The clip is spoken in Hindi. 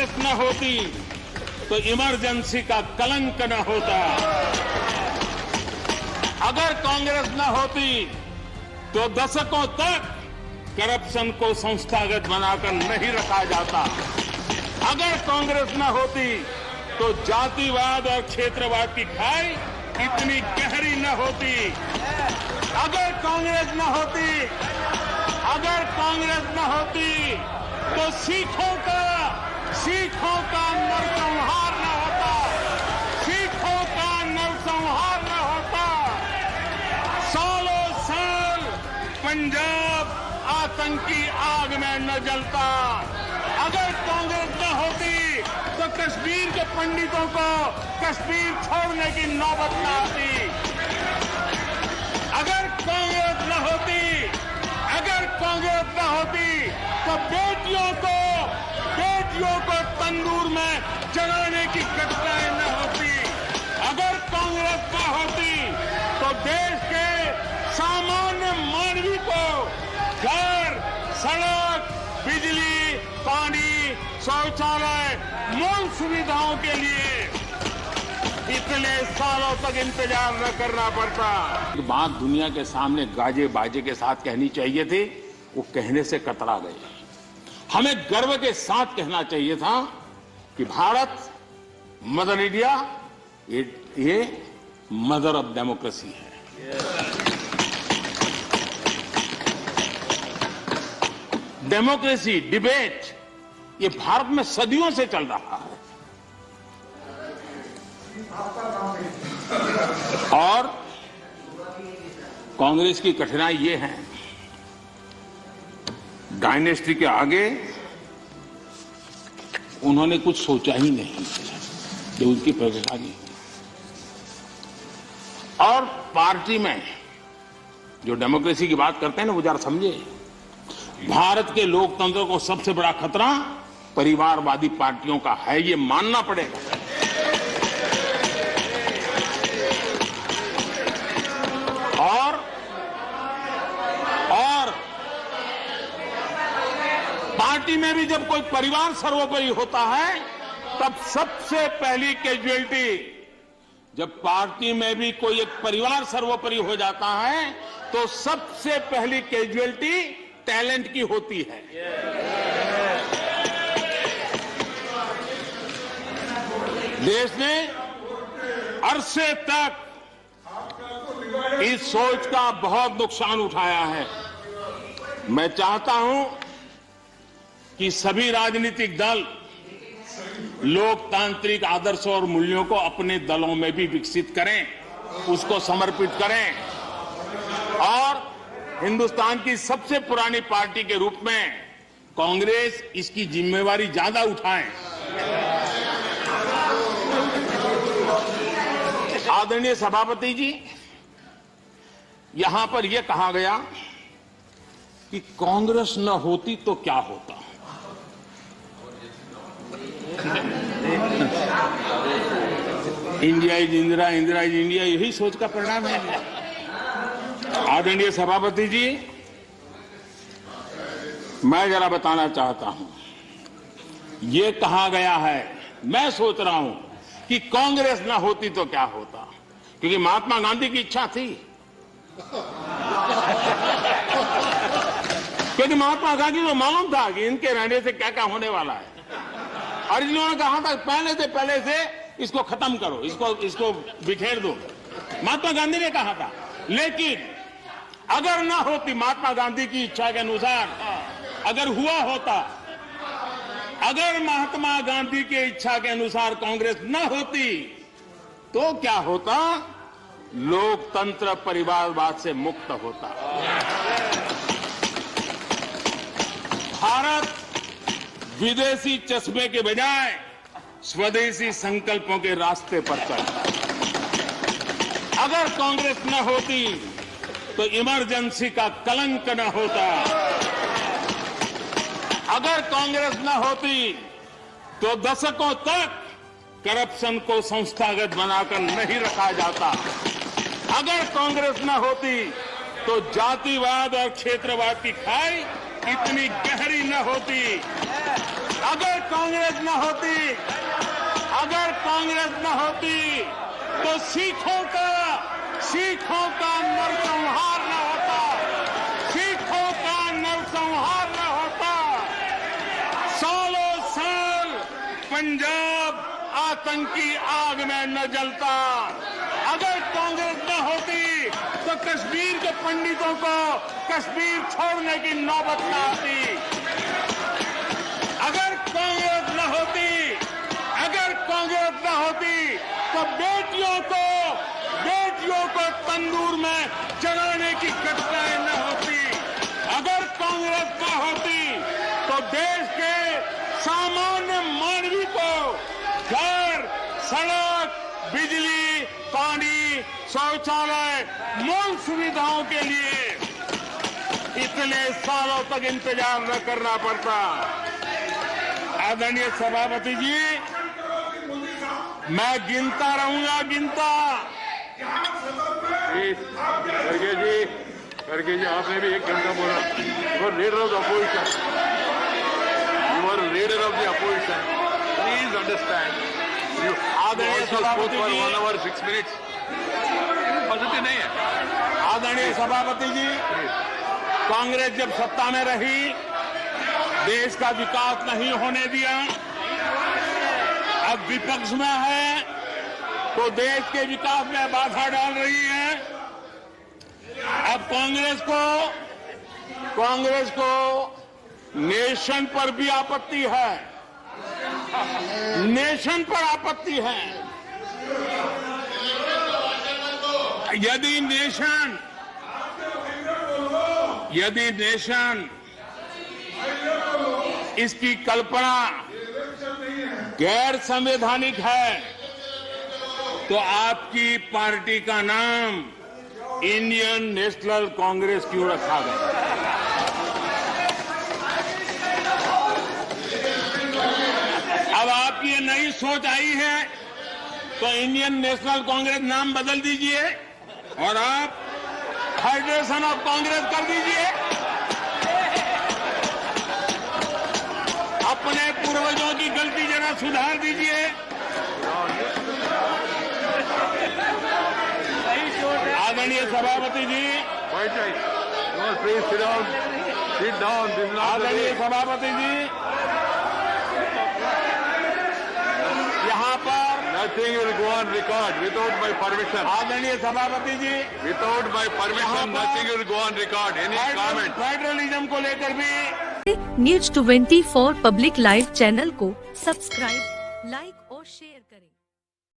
कांग्रेस न होती तो इमरजेंसी का कलंक न होता। अगर कांग्रेस न होती तो दशकों तक करप्शन को संस्थागत बनाकर नहीं रखा जाता। अगर कांग्रेस न होती तो जातिवाद और क्षेत्रवाद की खाई इतनी गहरी न होती। अगर कांग्रेस न होती तो सिखों का नरसंहार न होता। सिखों का नरसंहार न होता। सालों साल पंजाब आतंकी आग में न जलता। अगर कांग्रेस न होती तो कश्मीर के पंडितों को कश्मीर छोड़ने की नौबत न आती। अगर कांग्रेस न होती तो बेटियों को तंदूर में जलाने की घटनाएं न होती। अगर कांग्रेस न होती तो देश के सामान्य मानवी को घर, सड़क, बिजली, पानी, शौचालय, मूल सुविधाओं के लिए इतने सालों तक इंतजार न करना पड़ता। बात दुनिया के सामने गाजे बाजे के साथ कहनी चाहिए थी, वो कहने से कतरा गए। हमें गर्व के साथ कहना चाहिए था कि भारत मदर इंडिया ये मदर ऑफ डेमोक्रेसी है। डेमोक्रेसी डिबेट ये भारत में सदियों से चल रहा है। और कांग्रेस की कठिनाई ये है, डायनेस्टी के आगे उन्होंने कुछ सोचा ही नहीं, ये उनकी परेशानी। और पार्टी में जो डेमोक्रेसी की बात करते हैं ना, वो जरा समझे, भारत के लोकतंत्र को सबसे बड़ा खतरा परिवारवादी पार्टियों का है, ये मानना पड़ेगा। और पार्टी में भी जब कोई परिवार सर्वोपरि होता है, तब सबसे पहली कैजुअलिटी, जब पार्टी में भी कोई एक परिवार सर्वोपरि हो जाता है, तो सबसे पहली कैजुअलिटी टैलेंट की होती है। देश ने अरसे तक इस सोच का बहुत नुकसान उठाया है। मैं चाहता हूं कि सभी राजनीतिक दल लोकतांत्रिक आदर्शों और मूल्यों को अपने दलों में भी विकसित करें, उसको समर्पित करें और हिंदुस्तान की सबसे पुरानी पार्टी के रूप में कांग्रेस इसकी जिम्मेवारी ज्यादा उठाए। आदरणीय सभापति जी, यहां पर यह कहा गया कि कांग्रेस न होती तो क्या होता। India is Indira, Indira is India, यही सोच का परिणाम है। आदरणीय सभापति जी, मैं जरा बताना चाहता हूं, यह कहा गया है, मैं सोच रहा हूं कि कांग्रेस न होती तो क्या होता, क्योंकि महात्मा गांधी की इच्छा थी। क्योंकि महात्मा गांधी को मालूम था कि इनके रहने से क्या क्या होने वाला है, और इन्होंने कहा था पहले से इसको खत्म करो, इसको बिखेर दो। महात्मा गांधी ने कहा था। लेकिन अगर ना होती महात्मा गांधी की इच्छा के अनुसार, अगर हुआ होता, अगर महात्मा गांधी की इच्छा के अनुसार कांग्रेस न होती तो क्या होता? लोकतंत्र परिवारवाद से मुक्त होता। भारत विदेशी चश्मे के बजाय स्वदेशी संकल्पों के रास्ते पर चलता। अगर कांग्रेस न होती तो इमरजेंसी का कलंक न होता। अगर कांग्रेस न होती तो दशकों तक करप्शन को संस्थागत बनाकर नहीं रखा जाता। अगर कांग्रेस न होती तो जातिवाद और क्षेत्रवाद की खाई इतनी गहरी न होती। अगर कांग्रेस न होती तो सिखों का नरसंहार न होता, सालों साल पंजाब आतंकी आग में न जलता। अगर कांग्रेस न होती तो कश्मीर के पंडितों को कश्मीर छोड़ने की नौबत न आती। अगर कांग्रेस न होती तो बेटियों को तंदूर में जलाने की घटनाएं न होती। अगर कांग्रेस न होती तो देश के सामान्य मानवी को घर, सड़क, बिजली, पानी, शौचालय, मूल सुविधाओं के लिए इतने सालों तक इंतजार न करना पड़ता। आदरणीय सभापति जी, मैं गिनता रहूंगा। खड़गे जी आपने भी 1 घंटा बोला। You are leader of the opposition, please understand. You आदरणीय सभापति जी 1 hour 6 minutes पद्धति नहीं है। आदरणीय सभापति जी, कांग्रेस जब सत्ता में रही देश का विकास नहीं होने दिया, अब विपक्ष में है तो देश के विकास में बाधा डाल रही है। अब कांग्रेस को नेशन पर भी आपत्ति है, यदि नेशन इसकी कल्पना गैर संवैधानिक है तो आपकी पार्टी का नाम इंडियन नेशनल कांग्रेस क्यों रखा गया? अब आपकी ये नई सोच आई है तो इंडियन नेशनल कांग्रेस नाम बदल दीजिए और आप फेडरेशन ऑफ कांग्रेस कर दीजिए। अपने पूर्वजों की गलती जरा सुधार दीजिए। आदरणीय सभापति जी, प्लीज सिट डाउन। आदरणीय सभापति जी, यहाँ पर Nothing will go on record without my permission. आदरणीय सभापति जी, Without my permission, nothing will go on record. Any comment? Federalism को लेकर भी न्यूज 24 पब्लिक लाइव चैनल को सब्सक्राइब, लाइक और शेयर करें।